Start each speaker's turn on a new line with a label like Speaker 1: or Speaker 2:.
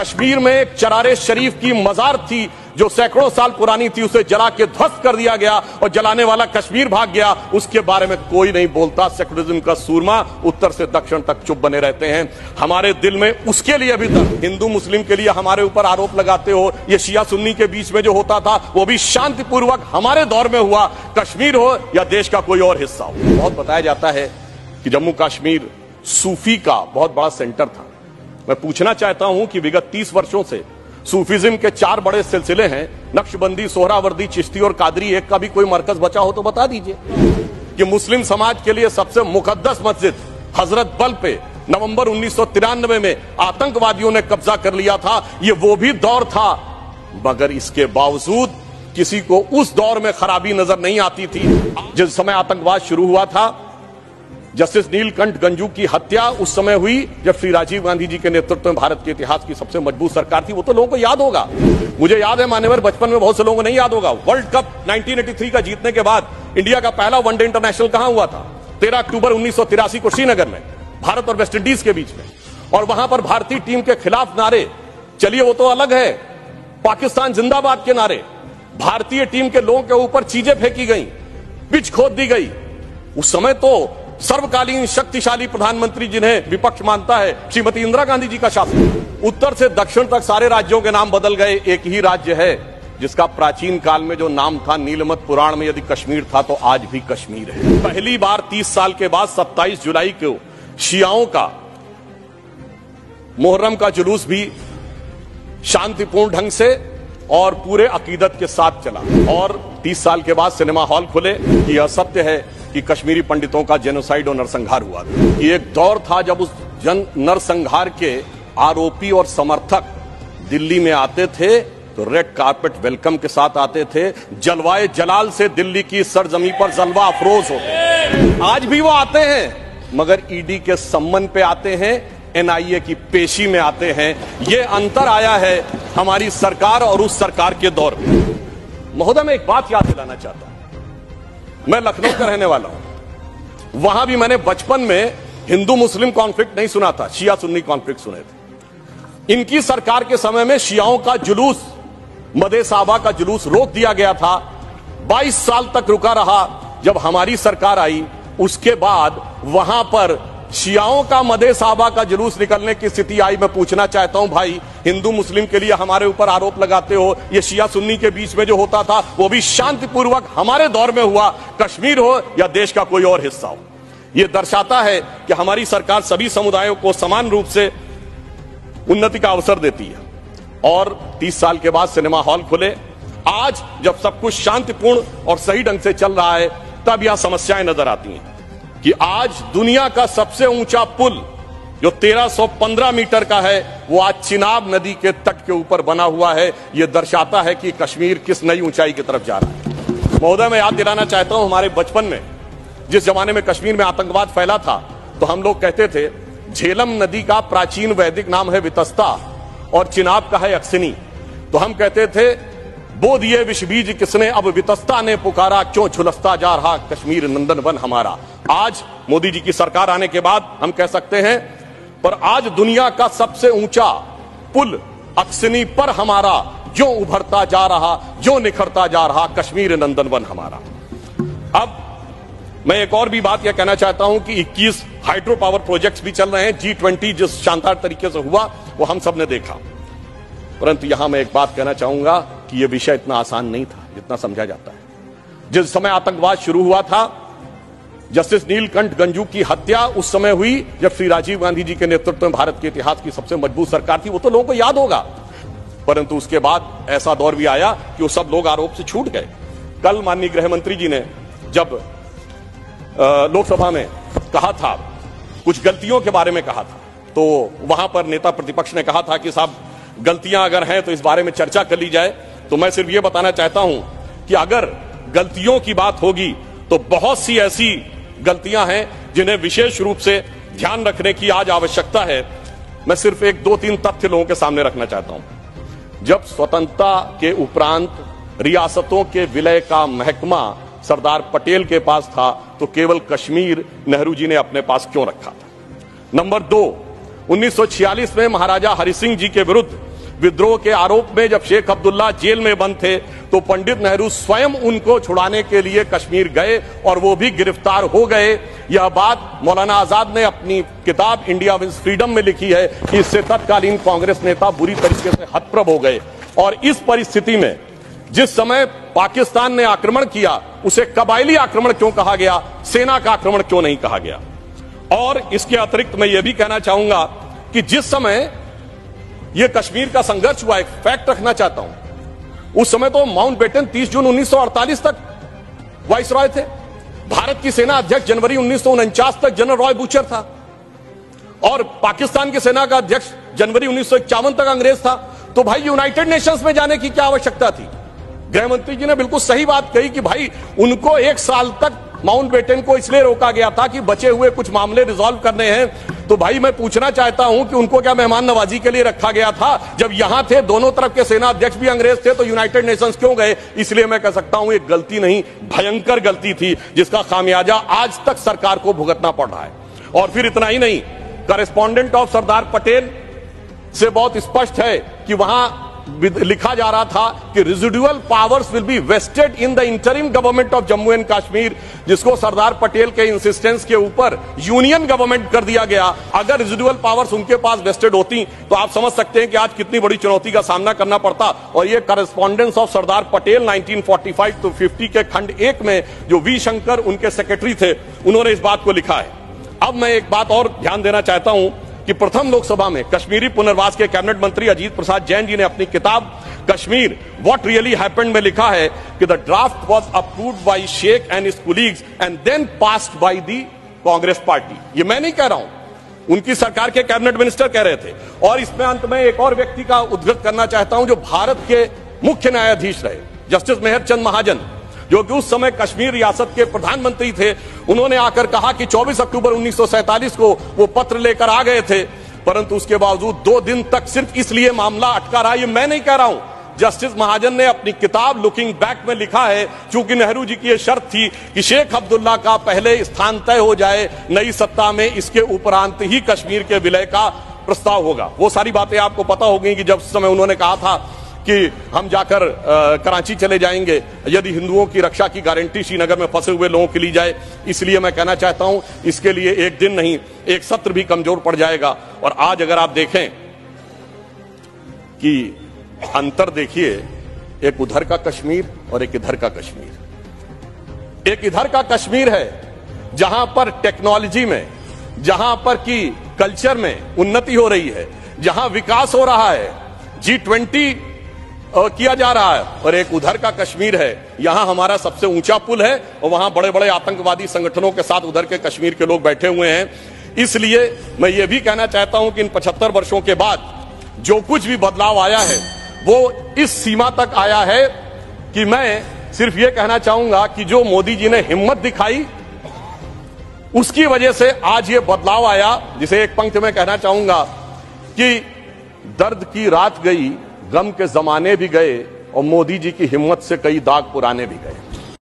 Speaker 1: कश्मीर में एक चरारे शरीफ की मजार थी जो सैकड़ों साल पुरानी थी, उसे जला के ध्वस्त कर दिया गया और जलाने वाला कश्मीर भाग गया। उसके बारे में कोई नहीं बोलता। सेकुलरिज्म का सूरमा उत्तर से दक्षिण तक चुप बने रहते हैं। हमारे दिल में उसके लिए भी तक हिंदू मुस्लिम के लिए हमारे ऊपर आरोप लगाते हो। ये शिया सुन्नी के बीच में जो होता था वो भी शांतिपूर्वक हमारे दौर में हुआ। कश्मीर हो या देश का कोई और हिस्सा हो। बहुत बताया जाता है कि जम्मू कश्मीर सूफी का बहुत बड़ा सेंटर था। मैं पूछना चाहता हूं कि विगत 30 वर्षों से सूफीज्म के 4 बड़े सिलसिले हैं, नक्शबंदी, सोहरावर्दी, चिश्ती और कादरी। एक का भी कोई मरकज बचा हो तो बता दीजिए। कि मुस्लिम समाज के लिए सबसे मुकद्दस मस्जिद हजरत बल पे नवंबर 1993 में आतंकवादियों ने कब्जा कर लिया था। ये वो भी दौर था, मगर इसके बावजूद किसी को उस दौर में खराबी नजर नहीं आती थी। जिस समय आतंकवाद शुरू हुआ था, जस्टिस नीलकंठ गंजू की हत्या उस समय हुई जब श्री राजीव गांधी जी के नेतृत्व में भारत के इतिहास की सबसे मजबूत सरकार थी। वो तो लोगों को याद होगा। मुझे याद है मान्यवर, बचपन में बहुत से लोगों को नहीं याद होगा। वर्ल्ड कप 1983 का जीतने के बाद इंडिया का पहला वनडे इंटरनेशनल कहां हुआ था? 13 अक्टूबर 1983 को श्रीनगर में, भारत और वेस्ट इंडीज के बीच में। और वहां पर भारतीय टीम के खिलाफ नारे, चलिए वो तो अलग है, पाकिस्तान जिंदाबाद के नारे, भारतीय टीम के लोगों के ऊपर चीजें फेंकी गई, पिच खोद दी गई। उस समय तो सर्वकालीन शक्तिशाली प्रधानमंत्री जिन्हें विपक्ष मानता है, श्रीमती इंदिरा गांधी जी का शासन। उत्तर से दक्षिण तक सारे राज्यों के नाम बदल गए। एक ही राज्य है जिसका प्राचीन काल में जो नाम था, नीलमत पुराण में यदि कश्मीर था तो आज भी कश्मीर है। पहली बार 30 साल के बाद 27 जुलाई को शियाओं का मुहर्रम का जुलूस भी शांतिपूर्ण ढंग से और पूरे अकीदत के साथ चला। और 30 साल के बाद सिनेमा हॉल खुले। यह सत्य है कि कश्मीरी पंडितों का जेनोसाइड और नरसंहार हुआ था। ये एक दौर था जब उस नरसंहार के आरोपी और समर्थक दिल्ली में आते थे तो रेड कार्पेट वेलकम के साथ आते थे। जलवाए जलाल से दिल्ली की सरजमी पर जलवा अफरोज होते। आज भी वो आते हैं, मगर ईडी के सम्मन पे आते हैं, एनआईए की पेशी में आते हैं। ये अंतर आया है हमारी सरकार और उस सरकार के दौर में। महोदय, मैं एक बात याद दिलाना चाहता हूं। मैं लखनऊ का रहने वाला हूं। वहां भी मैंने बचपन में हिंदू मुस्लिम कॉन्फ्लिक्ट नहीं सुना था, शिया सुन्नी कॉन्फ्लिक्ट सुने थे। इनकी सरकार के समय में शियाओं का जुलूस, मदे साहबा का जुलूस रोक दिया गया था। 22 साल तक रुका रहा। जब हमारी सरकार आई उसके बाद वहां पर शियाओं का मदे साहबा का जुलूस निकलने की स्थिति आई। मैं पूछना चाहता हूं भाई, हिंदू मुस्लिम के लिए हमारे ऊपर आरोप लगाते हो। ये शिया सुन्नी के बीच में जो होता था वो भी शांतिपूर्वक हमारे दौर में हुआ। कश्मीर हो या देश का कोई और हिस्सा हो, यह दर्शाता है कि हमारी सरकार सभी समुदायों को समान रूप से उन्नति का अवसर देती है। और 30 साल के बाद सिनेमा हॉल खुले। आज जब सब कुछ शांतिपूर्ण और सही ढंग से चल रहा है तब यह समस्याएं नजर आती हैं कि आज दुनिया का सबसे ऊंचा पुल जो 1315 मीटर का है वो आज चिनाब नदी के तट के ऊपर बना हुआ है। यह दर्शाता है कि कश्मीर किस नई ऊंचाई की तरफ जा रहा है। महोदय, मैं याद दिलाना चाहता हूं, हमारे बचपन में जिस जमाने में कश्मीर में आतंकवाद फैला था तो हम लोग कहते थे झेलम नदी का प्राचीन वैदिक नाम है वितस्ता और चिनाब का है अक्सिनी। तो हम कहते थे बो दिए विष बीज किसने, अब वितस्ता ने पुकारा, क्यों झुलसता जा रहा कश्मीर नंदन वन हमारा। आज मोदी जी की सरकार आने के बाद हम कह सकते हैं, पर आज दुनिया का सबसे ऊंचा पुल अक्सिनी पर हमारा जो उभरता जा रहा, जो निखरता जा रहा कश्मीर नंदन वन हमारा। अब मैं एक और भी बात यह कहना चाहता हूं कि 21 हाइड्रो पावर प्रोजेक्ट्स भी चल रहे हैं। G20 जिस शानदार तरीके से हुआ वो हम सब ने देखा। परंतु यहां मैं एक बात कहना चाहूंगा कि यह विषय इतना आसान नहीं था जितना समझा जाता है। जिस समय आतंकवाद शुरू हुआ था, जस्टिस नीलकंठ गंजू की हत्या उस समय हुई जब श्री राजीव गांधी जी के नेतृत्व में भारत के इतिहास की सबसे मजबूत सरकार थी। वो तो लोगों को याद होगा। परंतु उसके बाद ऐसा दौर भी आया कि वो सब लोग आरोप से छूट गए। कल माननीय गृह मंत्री जी ने जब लोकसभा में कहा था, कुछ गलतियों के बारे में कहा था, तो वहां पर नेता प्रतिपक्ष ने कहा था कि साहब गलतियां अगर हैं तो इस बारे में चर्चा कर ली जाए। तो मैं सिर्फ यह बताना चाहता हूं कि अगर गलतियों की बात होगी तो बहुत सी ऐसी गलतियां हैं जिन्हें विशेष रूप से ध्यान रखने की आज आवश्यकता है। मैं सिर्फ 1-2-3 तथ्य लोगों के सामने रखना चाहता हूं। जब स्वतंत्रता के उपरांत रियासतों के विलय का महकमा सरदार पटेल के पास था तो केवल कश्मीर नेहरू जी ने अपने पास क्यों रखा था? नंबर 2, 1946 में महाराजा हरि सिंह जी के विरुद्ध विद्रोह के आरोप में जब शेख अब्दुल्ला जेल में बंद थे तो पंडित नेहरू स्वयं उनको छुड़ाने के लिए कश्मीर गए और वो भी गिरफ्तार हो गए। यह बात मौलाना आजाद ने अपनी किताब इंडिया विंस फ्रीडम में लिखी है कि इससे तत्कालीन कांग्रेस नेता बुरी तरीके से हतप्रभ हो गए। और इस परिस्थिति में जिस समय पाकिस्तान ने आक्रमण किया उसे कबायली आक्रमण क्यों कहा गया, सेना का आक्रमण क्यों नहीं कहा गया। और इसके अतिरिक्त मैं यह भी कहना चाहूंगा कि जिस समय यह कश्मीर का संघर्ष हुआ, एक फैक्ट रखना चाहता हूं, उस समय तो माउंटबेटन 30 जून 1948 तक वाइसरॉय थे। भारत की सेना अध्यक्ष जनवरी 1949 तक जनरल रॉय बूचर था और पाकिस्तान की सेना का अध्यक्ष जनवरी 1951 तक अंग्रेज था। तो भाई यूनाइटेड नेशंस में जाने की क्या आवश्यकता थी। गृह मंत्री जी ने बिल्कुल सही बात कही कि भाई उनको 1 साल तक माउंटबेटन को इसलिए रोका गया था कि बचे हुए कुछ मामले रिजॉल्व करने हैं। तो भाई मैं पूछना चाहता हूं कि उनको क्या मेहमान नवाजी के लिए रखा गया था। जब यहां थे, दोनों तरफ के सेना अध्यक्ष भी अंग्रेज थे, तो यूनाइटेड नेशंस क्यों गए। इसलिए मैं कह सकता हूं एक गलती नहीं, भयंकर गलती थी जिसका खामियाजा आज तक सरकार को भुगतना पड़ रहा है। और फिर इतना ही नहीं, करेस्पॉन्डेंट ऑफ सरदार पटेल से बहुत स्पष्ट है कि वहां लिखा जा रहा था कि residual powers will be vested in the interim government of Jammu and Kashmir, जिसको सरदार पटेल के इंसिस्टेंस के ऊपर यूनियन गवर्नमेंट कर दिया गया। अगर रेजिडुअल पावर्स उनके पास वेस्टेड होती तो आप समझ सकते हैं कि आज कितनी बड़ी चुनौती का सामना करना पड़ता। और ये correspondence of Sardar Patel 1945 to 50 के खंड 1 में जो वी शंकर उनके सेक्रेटरी थे, उन्होंने इस बात को लिखा है। अब मैं एक बात और ध्यान देना चाहता हूं कि प्रथम लोकसभा में कश्मीरी पुनर्वास के कैबिनेट मंत्री अजीत प्रसाद जैन जी ने अपनी किताब कश्मीर व्हाट रियली हैपेंड में लिखा है कि the draft was approved by Sheikh and his colleagues and then passed by the Congress party. ये मैं नहीं कह रहा हूं, उनकी सरकार के कैबिनेट मिनिस्टर कह रहे थे। और इसमें अंत में एक और व्यक्ति का उद्धृत करना चाहता हूं जो भारत के मुख्य न्यायाधीश रहे, जस्टिस मेहरचंद महाजन, जो कि उस समय कश्मीर रियासत के प्रधानमंत्री थे। उन्होंने आकर कहा कि 24 अक्टूबर 1947 को वो पत्र लेकर आ गए थे, परंतु उसके बावजूद 2 दिन तक सिर्फ इसलिए मामला अटका रहा। ये मैं नहीं कह रहा हूं, जस्टिस महाजन ने अपनी किताब लुकिंग बैक में लिखा है, चूंकि नेहरू जी की यह शर्त थी कि शेख अब्दुल्ला का पहले स्थान तय हो जाए नई सत्ता में, इसके उपरांत ही कश्मीर के विलय का प्रस्ताव होगा। वो सारी बातें आपको पता होगी कि जब उस समय उन्होंने कहा था कि हम जाकर कराची चले जाएंगे यदि हिंदुओं की रक्षा की गारंटी श्रीनगर में फंसे हुए लोगों की ली जाए। इसलिए मैं कहना चाहता हूं इसके लिए एक दिन नहीं, एक सत्र भी कमजोर पड़ जाएगा। और आज अगर आप देखें कि अंतर देखिए, एक उधर का कश्मीर और एक इधर का कश्मीर। एक इधर का कश्मीर है जहां पर टेक्नोलॉजी में, जहां पर की कल्चर में उन्नति हो रही है, जहां विकास हो रहा है, G20 किया जा रहा है। और एक उधर का कश्मीर है, यहां हमारा सबसे ऊंचा पुल है और वहां बड़े बड़े आतंकवादी संगठनों के साथ उधर के कश्मीर के लोग बैठे हुए हैं। इसलिए मैं ये भी कहना चाहता हूं कि इन 75 वर्षों के बाद जो कुछ भी बदलाव आया है वो इस सीमा तक आया है कि मैं सिर्फ ये कहना चाहूंगा कि जो मोदी जी ने हिम्मत दिखाई उसकी वजह से आज ये बदलाव आया। जिसे एक पंक्ति में कहना चाहूंगा कि दर्द की रात गई, गम के जमाने भी गए और मोदी जी की हिम्मत से कई दाग पुराने भी गए।